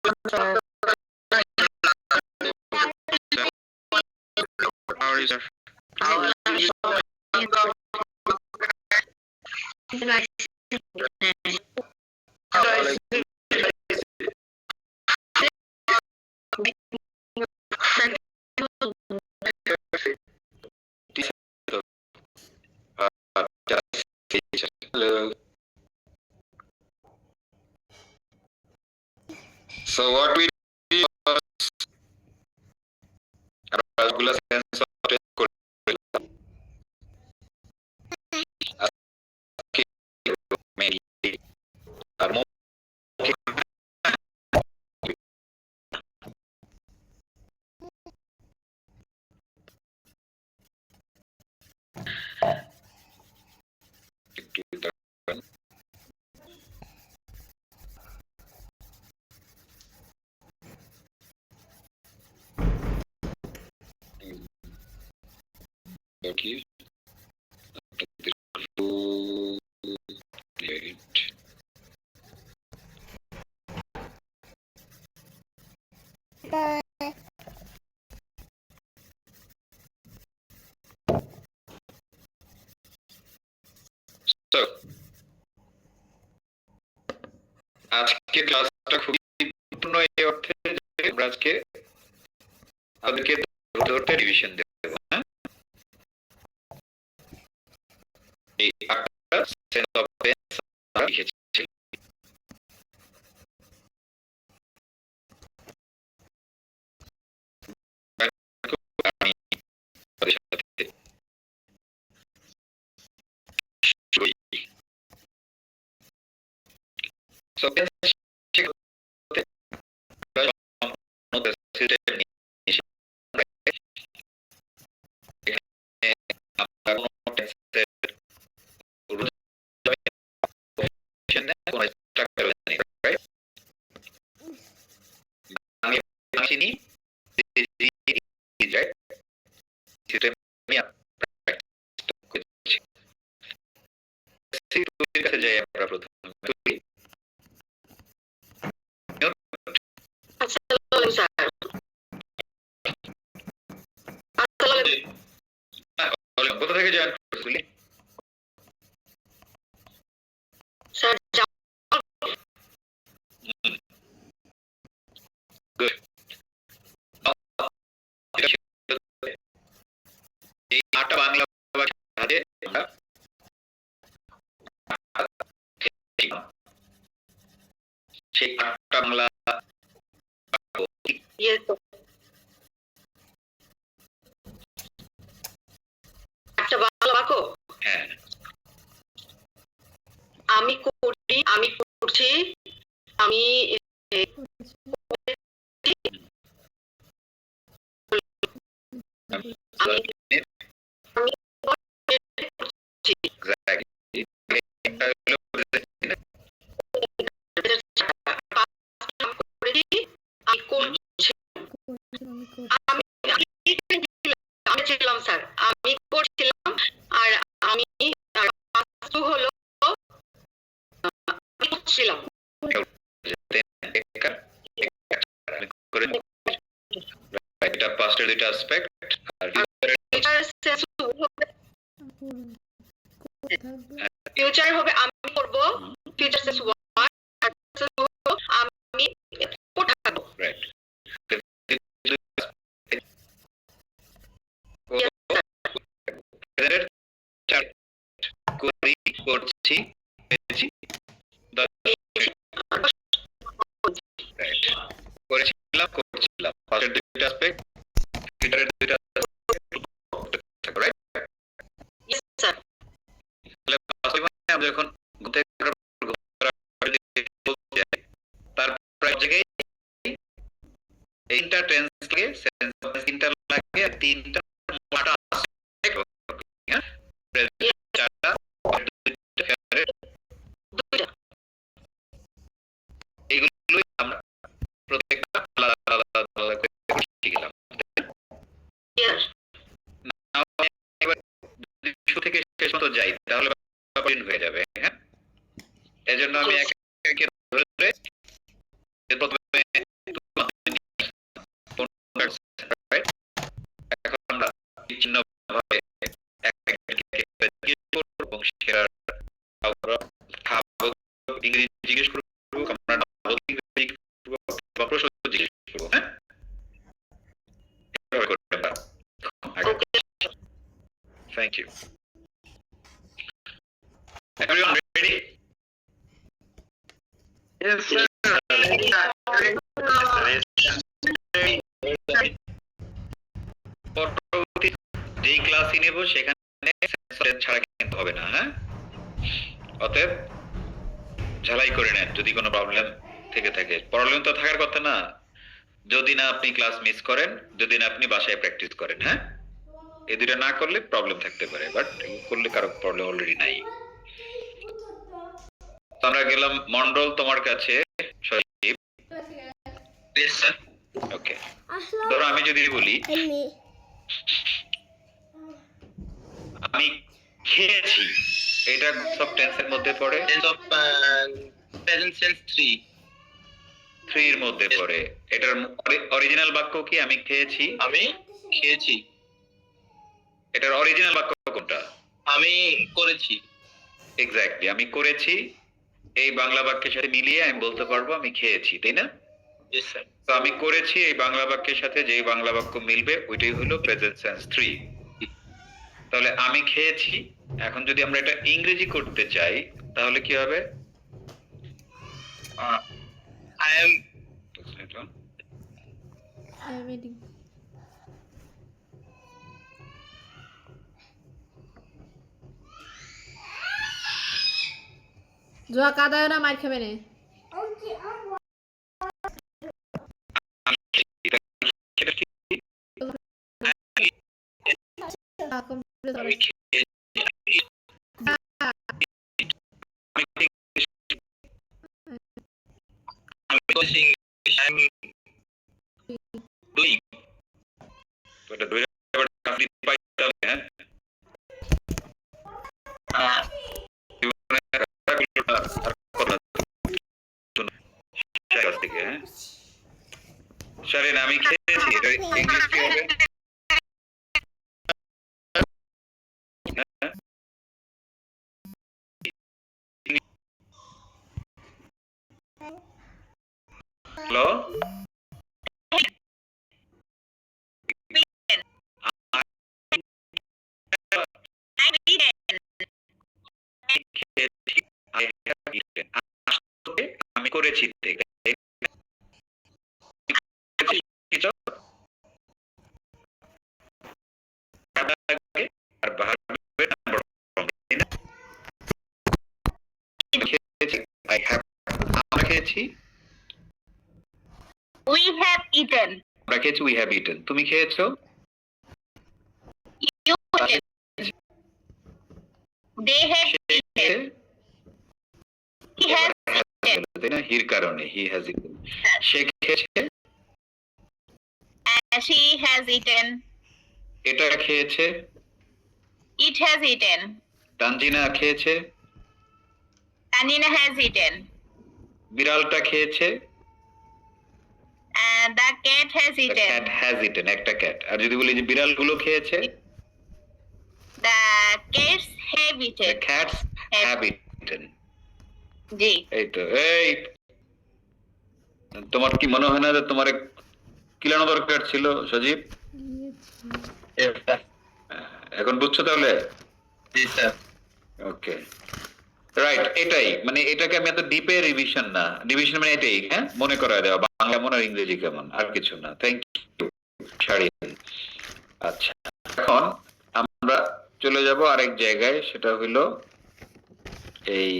How are you, sir? Hello. So what we do was regular sense of mainly are more okay. So আজকে ক্লাসটা খুবই গুরুত্বপূর্ণ এই অর্থে যে আমরা আজকে আমাদেরকে ধরতে রিভিশন দেব, হ্যাঁ? এই আটটা সেন্স অফ টেন্স আমরা লিখেছি। আমি আপনাদের সাথে শুরু করি। So কোথা থেকে জয়েন করছিলি? এই আটটা বাংলা ভাষাতে আমরা সেই আটটা বাংলা হ্যাঁ আমি করি, আমি করছি, আমি ছিলাম স্যার, আমি করছিলাম আর আমি হলো ছিলাম এটা পাস্টের দুইটা অ্যাসপেক্ট আর ফিউচার হবে আমি করব, ফিউচার সেন্স ওয়ান, আমি পড়াবো। রাইট করি করছি পেয়েছি করেছিলাম করছিলাম পাস্টের দুইটা অ্যাসপেক্ট ফিউচারের দুইটা রাইট ইয়েস স্যার। তাহলে পাস্ট মানে আমরা যখন ঘুরতে তার প্রায় জায়গায় তিনটা টেন্স লাগে, সেন্স অফ তিনটা লাগে আর তিনটা মাটা আছে, হ্যাঁ প্রেজেন্ট চারটা এইগুলোই আমরা প্রত্যেকটা আলাদা আলাদা আলাদা করে শিখলাম। এবার শুরু থেকে শেষ পর্যন্ত যাই তাহলে হয়ে যাবে, হ্যাঁ এজন্য আমি একে একে ধরে প্রথমে সেরা খাবো ইংরেজি জিজ্ঞেস করবো, আমরা ইংরেজি করবো বা প্রশ্ন জিজ্ঞেস করবো, হ্যাঁ? এভাবে করতে পারো। Thank you. Everyone ready? Yes, sir. পরবর্তী যেই ক্লাসই নেব সেখানে সেন্সর ছাড়া কিন্তু হবে না, হ্যাঁ? অতএব ঝালাই করে নেন যদি কোনো প্রবলেম থেকে থাকে। প্রবলেম তো থাকার কথা না, যদি না আপনি ক্লাস মিস করেন, যদি না আপনি বাসায় প্র্যাকটিস করেন, হ্যাঁ? এই দুটো না করলে প্রবলেম থাকতে পারে, বাট করলে কারো প্রবলেম অলরেডি নাই। তো আমরা গেলাম মন্ডল তোমার কাছে, সজীব। Yes, sir. ওকে, ধরো আমি যদি বলি আমি খেয়েছি, এটা সব টেন্সের মধ্যে পড়ে? Tense of present tense 3. 3 এর মধ্যে পড়ে। এটার অরিজিনাল বাক্য কি আমি খেয়েছি? আমি খেয়েছি। এটার অরিজিনাল বাক্য কোনটা? আমি করেছি। এক্স্যাক্টলি, আমি করেছি এই বাংলা বাক্যের সাথে মিলিয়ে আমি বলতে পারবো আমি খেয়েছি, তাই না? Yes, sir. তো আমি করেছি এই বাংলা বাক্যের সাথে যেই বাংলা বাক্য মিলবে ওইটাই হলো প্রেজেন্ট টেন্স 3। তাহলে আমি খেয়েছি। এখন যদি আমরা এটা ইংরেজি করতে চাই তাহলে কি হবে? I am eating. জোয়া কাদায় না মার খাবে না। আমি খেয়েছি। আমি করেছি। I am doing. তো এটা দুই নাম্বার কাজ পাইতে হবে, হ্যাঁ? শারিন আমি খেয়েছি, এটা ইংলিশ কি হবে? হ্যালো, আমি করেছি থেকে আর ভার্বের নাম্বার খেয়েছি, I have, আমরা খেয়েছি, We have eaten. আমরা খেয়েছি, we have eaten। তুমি খেয়েছো? You ate. They have eaten. He has eaten. তাই না, হির কারণে he has eaten। সে খেয়েছে, And she has eaten. এটা খেয়েছে, It has eaten. তানজিনা খেয়েছে, Tanina has eaten. বিড়ালটা খেয়েছে, And the cat has the eaten. cat has eaten, একটা ক্যাট। আর যদি বলি যে বিড়ালগুলো খেয়েছে, The cats have the eaten. cats have eaten। জি। এই তো, এই তোমার কি মনে হয় না যে তোমার কিলানো দরকার ছিল সজীব? Yes, sir. এখন বুঝছো তাহলে? Yes, sir. ওকে, রাইট। এটাই মানে, এটাকে আমি এত ডিপে রিভিশন না, রিভিশন মানে এটাই, হ্যাঁ, মনে করায় দেওয়া বাংলা কেমন আর ইংরেজি কেমন, আর কিছু না। Thank you Sharin. আচ্ছা, এখন আমরা চলে যাব আরেক জায়গায়, সেটা হলো এই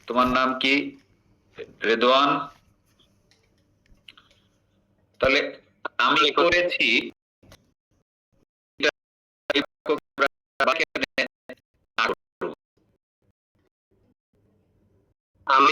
তোমার নাম কি? রেদওয়ান। তাহলে আমি করেছি, আমি